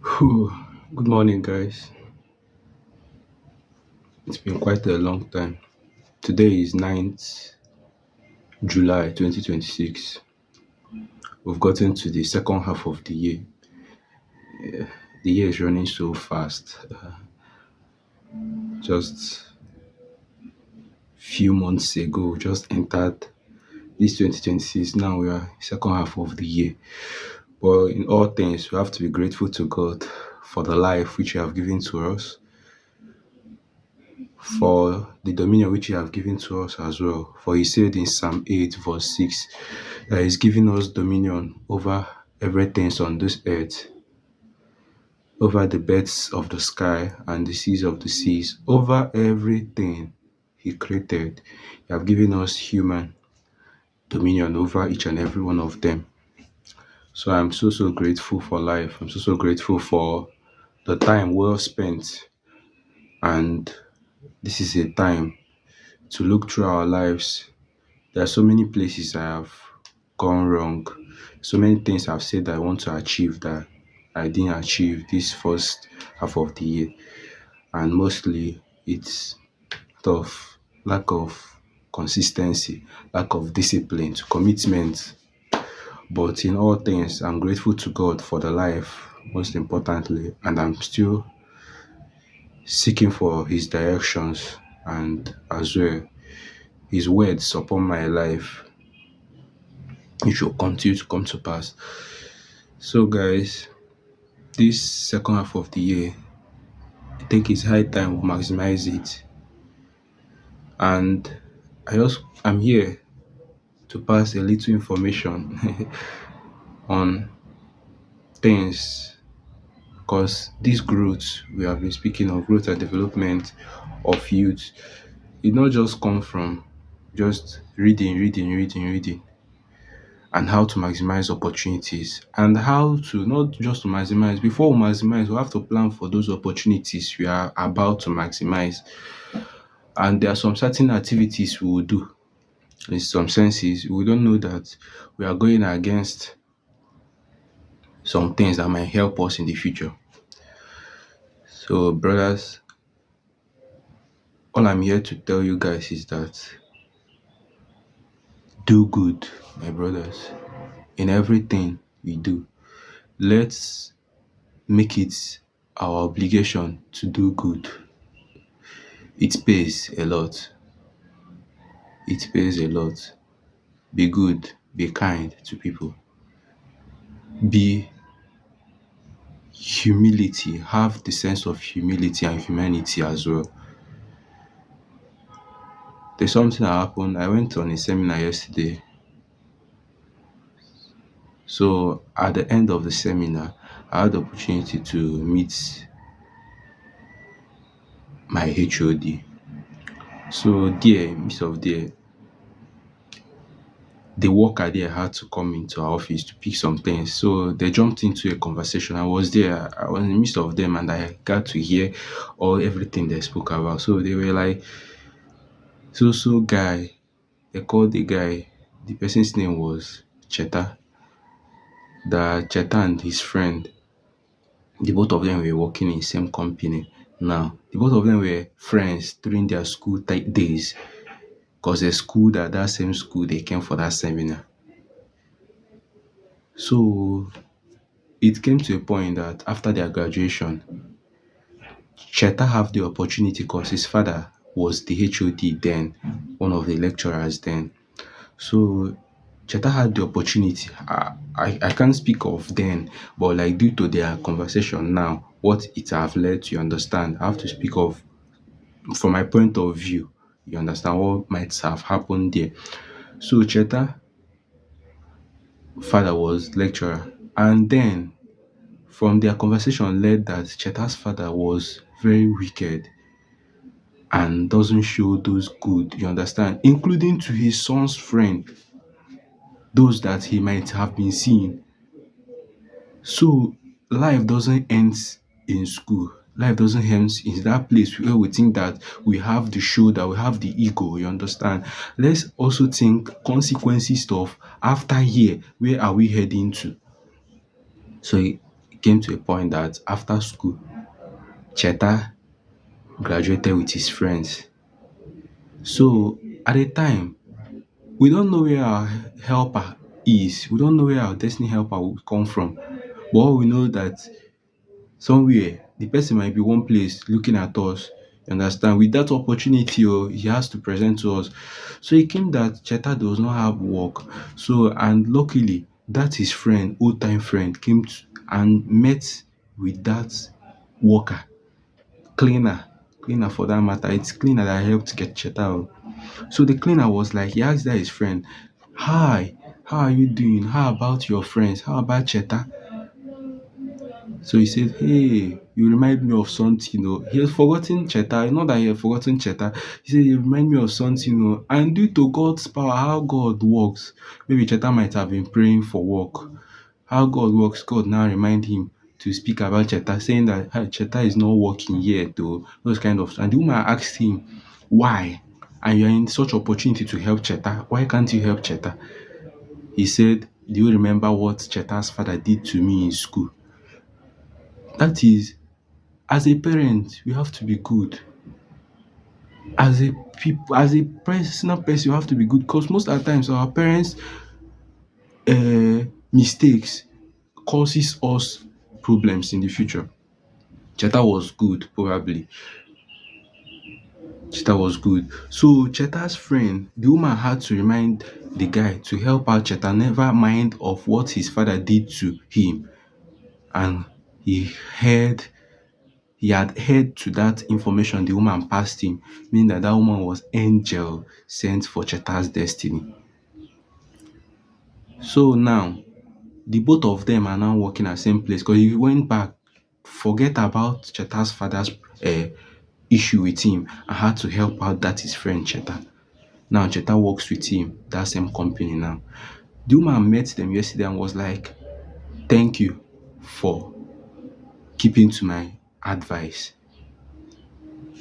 Whew. Good morning, guys. It's been quite a long time. Today is 9th July 2026. We've gotten to the second half of the year. The year is running so fast. Just few months ago, just entered this 2026. Now we are second half of the year. But in all things, we have to be grateful to God for the life which He have given to us, for the dominion which He have given to us as well. For He said in Psalm 8, verse 6, that He's giving us dominion over everything on this earth, over the birds of the sky and the seas of the seas, over everything He created. He have given us human dominion over each and every one of them. So I'm so grateful for life. I'm so grateful for the time well spent. And this is a time to look through our lives. There are so many places I have gone wrong. So many things I've said that I want to achieve that I didn't achieve this first half of the year. And mostly it's tough, lack of consistency, lack of discipline, commitment. But in all things, I'm grateful to God for the life, most importantly, and I'm still seeking for His directions and as well His words upon my life. It should continue to come to pass. So, guys, this second half of the year, I think it's high time we maximize it. And I'm here to pass a little information on things because this growth we have been speaking of, growth and development of youth, it not just come from just reading, and how to maximize opportunities and how to not just to maximize. Before we maximize, we have to plan for those opportunities we are about to maximize. And there are some certain activities we will do. In some senses, we don't know that we are going against some things that might help us in the future. So, brothers, all I'm here to tell you guys is that do good, my brothers, in everything we do. Let's make it our obligation to do good. It pays a lot. It pays a lot. Be good, be kind to people. Be humility, have the sense of humility and humanity as well. There's something that happened. I went on a seminar yesterday. So at the end of the seminar, I had the opportunity to meet my HOD. So there, midst of there, the worker there had to come into our office to pick some things. So they jumped into a conversation. I was there, I was in the midst of them, and I got to hear everything they spoke about. So they were like, so guy, they called the guy, the person's name was Cheta. That Cheta and his friend, the both of them were working in same company. Now, the both of them were friends during their school days because they schooled at that same school they came for that seminar. So it came to a point that after their graduation, Cheta have the opportunity because his father was the HOD then, one of the lecturers then. So Cheta had the opportunity. I can't speak of then, but like due to their conversation now, what it have led to, you understand. I have to speak of from my point of view. You understand what might have happened there. So Cheta father was lecturer, and then from their conversation led that Cheta's father was very wicked and doesn't show those good, you understand, including to his son's friend, those that he might have been seeing. So life doesn't end in school. Life doesn't end in that place where we think that we have the shoulder, we have the ego, you understand. Let's also think consequences of after here, where are we heading to? So came to a point that after school, Cheta graduated with his friends. So at the time, we don't know where our helper is. We don't know where our destiny helper will come from. But all we know that somewhere the person might be one place looking at us. You understand? With that opportunity, he has to present to us. So it came that Cheta does not have work. So and luckily that his friend, old time friend, came and met with that worker, cleaner, cleaner for that matter. It's cleaner that helped get Cheta. So the cleaner was like, he asked that his friend, "Hi, how are you doing? How about your friends? How about Cheta?" So he said, "Hey, you remind me of something. He has forgotten Cheta. Not that he had forgotten Cheta. He said, you remind me of something. And due to God's power, how God works, maybe Cheta might have been praying for work. How God works, God now remind him to speak about Cheta, saying that "Hey, Cheta is not working yet, though." Those kind of. And the woman asked him, why? And you're in such opportunity to help Cheta. Why can't you help Cheta? He said, "Do you remember what Cheta's father did to me in school?" That is, as a parent, we have to be good. As a personal person, you have to be good because most of the times our parents' mistakes causes us problems in the future. Cheta was good, probably. Cheta was good. So Cheta's friend, the woman had to remind the guy to help out Cheta, never mind of what his father did to him. And he heard he had heard to that information the woman passed him, meaning that that woman was angel sent for Cheta's destiny. So now the both of them are now working at the same place because he went back, forget about Cheta's father's issue with him and had to help out that his friend Cheta. Now Cheta works with him, that same company now. The woman met them yesterday and was like, "Thank you for keeping to my advice."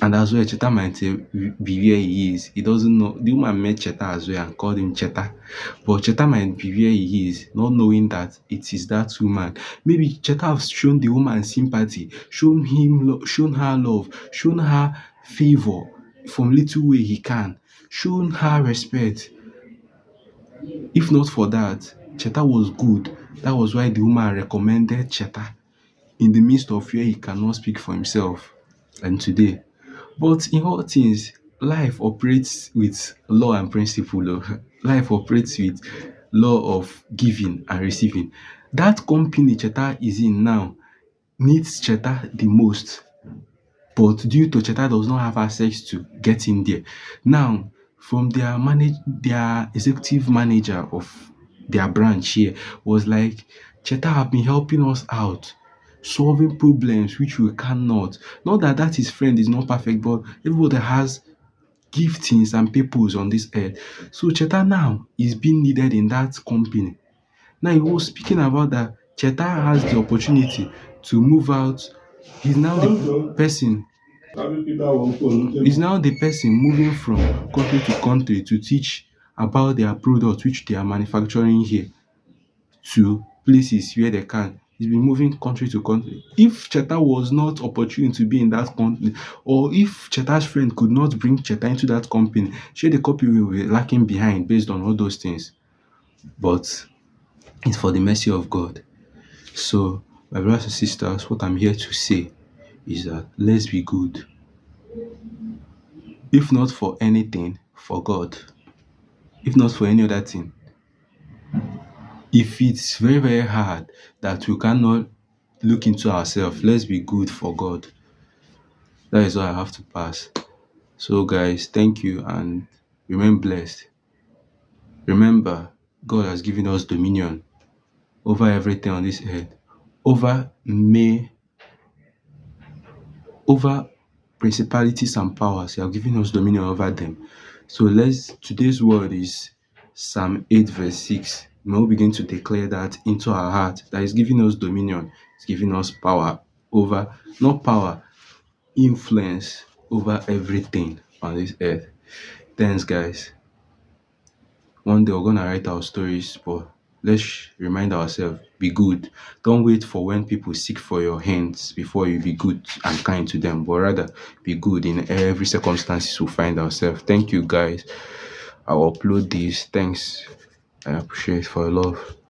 And as well, Cheta might be where he is. He doesn't know. The woman met Cheta as well and called him Cheta. But Cheta might be where he is, not knowing that it is that woman. Maybe Cheta has shown the woman sympathy, shown her love, shown her favor from little way he can, shown her respect. If not for that, Cheta was good. That was why the woman recommended Cheta in the midst of where he cannot speak for himself. And today, but in all things, life operates with law and principle. Life operates with law of giving and receiving. That company Cheta is in now needs Cheta the most, but due to Cheta does not have access to get in there. Now, from their executive manager of their branch here was like, "Cheta have been helping us out, solving problems which we cannot." Not that that his friend is not perfect, but everybody has giftings and purpose on this earth. So Cheta now is being needed in that company. Now he was speaking about that Cheta has the opportunity to move out. He's now the person is now the person moving from country to country to teach about their product which they are manufacturing here to places where they can. He's been moving country to country. If Cheta was not opportune to be in that company, or if Cheta's friend could not bring Cheta into that company, sure the company will be lacking behind based on all those things. But it's for the mercy of God. So, my brothers and sisters, what I'm here to say is that let's be good. If not for anything, for God. If not for any other thing. If it's very, very hard that we cannot look into ourselves, let's be good for God. That is all I have to pass. So, guys, thank you and remain blessed. Remember, God has given us dominion over everything on this earth, over may, over principalities and powers. He has given us dominion over them. So today's word is Psalm 8 verse 6. Now we begin to declare that into our heart that is giving us dominion, it's giving us power over, not power, influence over everything on this earth. Thanks, guys. One day we're gonna write our stories, but let's remind ourselves, be good. Don't wait for when people seek for your hands before you be good and kind to them, but rather be good in every circumstances we find ourselves. Thank you guys. I'll upload this. Thanks. I appreciate for your love.